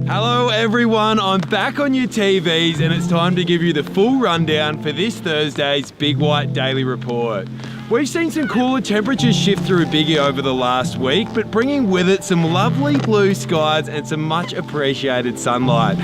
Hello everyone, I'm back on your TVs and it's time to give you the full rundown for this Thursday's Big White Daily Report. We've seen some cooler temperatures shift through Biggie over the last week, but bringing with it some lovely blue skies and some much appreciated sunlight.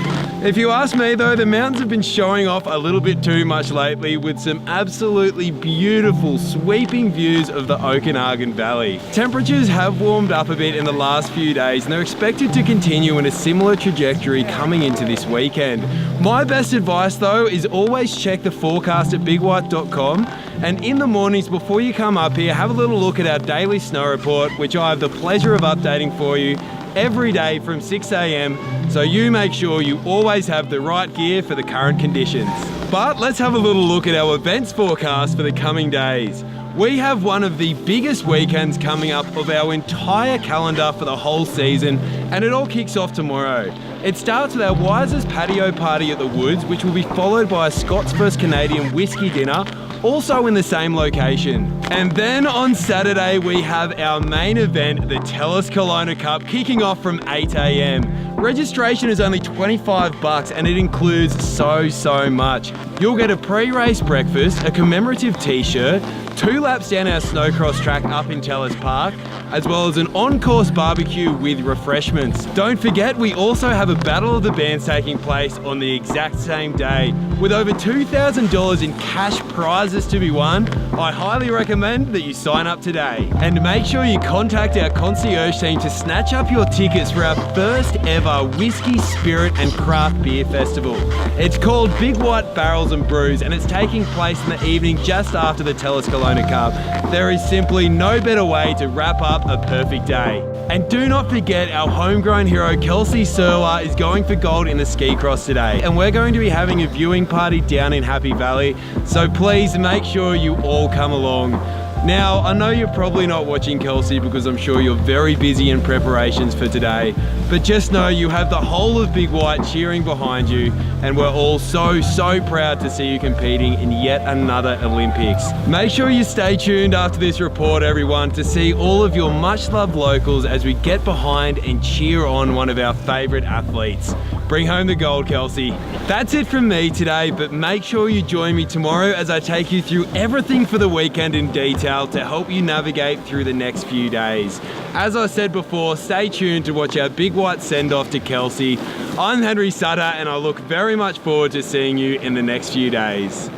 If you ask me though, the mountains have been showing off a little bit too much lately with some absolutely beautiful sweeping views of the Okanagan Valley. Temperatures have warmed up a bit in the last few days and they're expected to continue in a similar trajectory coming into this weekend. My best advice though is always check the forecast at bigwhite.com, and in the mornings before you come up here, have a little look at our daily snow report, which I have the pleasure of updating for you every day from 6 AM, so you make sure you always have the right gear for the current conditions. But let's have a little look at our events forecast for the coming days. We have one of the biggest weekends coming up of our entire calendar for the whole season, and it all kicks off tomorrow. It starts with our Wisers patio party at the Woods, which will be followed by a Scott's First Canadian whiskey dinner, also in the same location. And then on Saturday we have our main event, the Telus Kelowna Cup, kicking off from 8 AM. Registration is only $25 and it includes so much. You'll get a pre-race breakfast, a commemorative t-shirt, 2 laps down our SnowCross Track up in Telus Park, as well as an on-course barbecue with refreshments. Don't forget, we also have a Battle of the Bands taking place on the exact same day. With over $2,000 in cash prizes to be won, I highly recommend that you sign up today. And make sure you contact our concierge team to snatch up your tickets for our first ever Whiskey, Spirit and Craft Beer Festival. It's called Big White Barrels and Brews and it's taking place in the evening just after the Telus Kelowna Cup. There is simply no better way to wrap up a perfect day. And do not forget, our homegrown hero Kelsey Serwa is going for gold in the ski cross today, and we're going to be having a viewing party down in Happy Valley, so please make sure you all come along. Now, I know you're probably not watching Kelsey because I'm sure you're very busy in preparations for today, but just know you have the whole of Big White cheering behind you, and we're all so proud to see you competing in yet another Olympics. Make sure you stay tuned after this report, everyone, to see all of your much loved locals as we get behind and cheer on one of our favourite athletes. Bring home the gold, Kelsey. That's it from me today, but make sure you join me tomorrow as I take you through everything for the weekend in detail to help you navigate through the next few days. As I said before, stay tuned to watch our Big White send-off to Kelsey. I'm Henry Sutter and I look very much forward to seeing you in the next few days.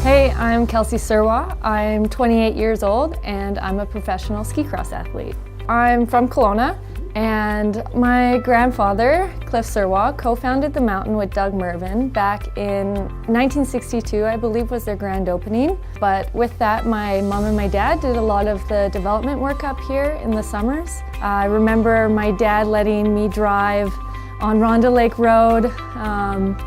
Hey, I'm Kelsey Serwa. I'm 28 years old and I'm a professional ski cross athlete. I'm from Kelowna and my grandfather, Cliff Serwa, co-founded the mountain with Doug Mervyn back in 1962, I believe was their grand opening. But with that, my mom and my dad did a lot of the development work up here in the summers. I remember my dad letting me drive on Ronda Lake Road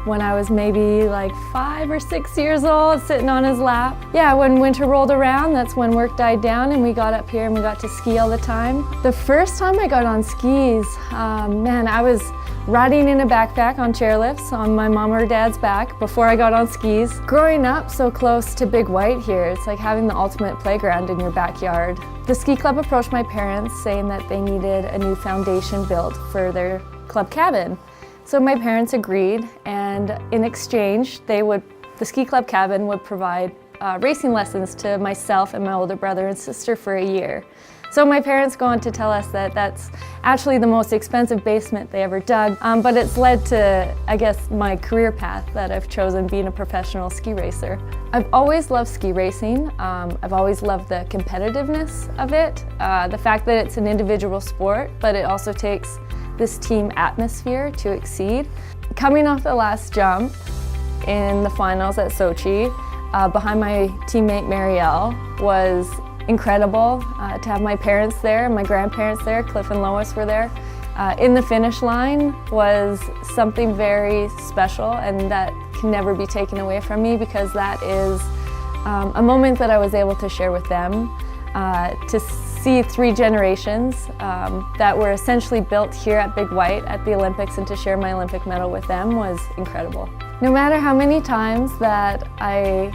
when I was maybe like 5 or 6 years old, sitting on his lap. Yeah, when winter rolled around, that's when work died down and we got up here and we got to ski all the time. The first time I got on skis, man, I was riding in a backpack on chairlifts on my mom or dad's back before I got on skis. Growing up so close to Big White here, it's like having the ultimate playground in your backyard. The ski club approached my parents saying that they needed a new foundation built for their club cabin. So my parents agreed, and in exchange, the ski club cabin would provide racing lessons to myself and my older brother and sister for a year. So my parents go on to tell us that that's actually the most expensive basement they ever dug, but it's led to, I guess, my career path that I've chosen, being a professional ski racer. I've always loved ski racing. I've always loved the competitiveness of it, the fact that it's an individual sport, but it also takes this team atmosphere to exceed. Coming off the last jump in the finals at Sochi, behind my teammate Marielle, was incredible. To have my parents there, my grandparents there, Cliff and Lois were there. In the finish line was something very special, and that can never be taken away from me, because that is a moment that I was able to share with them, to see 3 generations that were essentially built here at Big White at the Olympics, and to share my Olympic medal with them was incredible. No matter how many times that I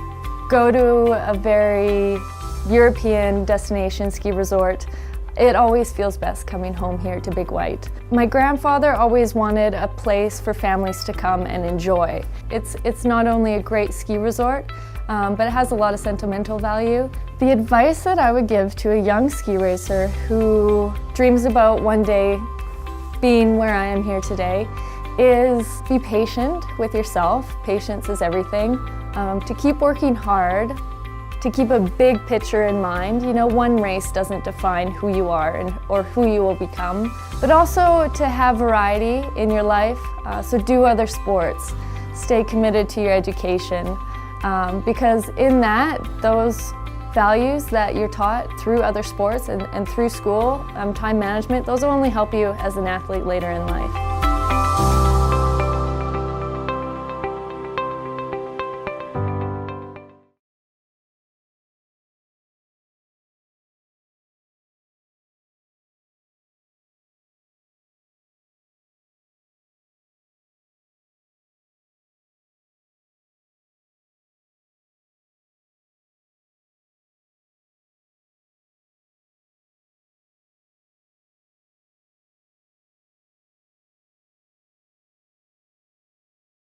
go to a very European destination ski resort, it always feels best coming home here to Big White. My grandfather always wanted a place for families to come and enjoy. It's not only a great ski resort, but it has a lot of sentimental value. The advice that I would give to a young ski racer who dreams about one day being where I am here today is be patient with yourself. Patience is everything. To keep working hard, to keep a big picture in mind. You know, one race doesn't define who you are or who you will become, but also to have variety in your life. So do other sports, stay committed to your education, because in that, those values that you're taught through other sports and through school, time management, those will only help you as an athlete later in life.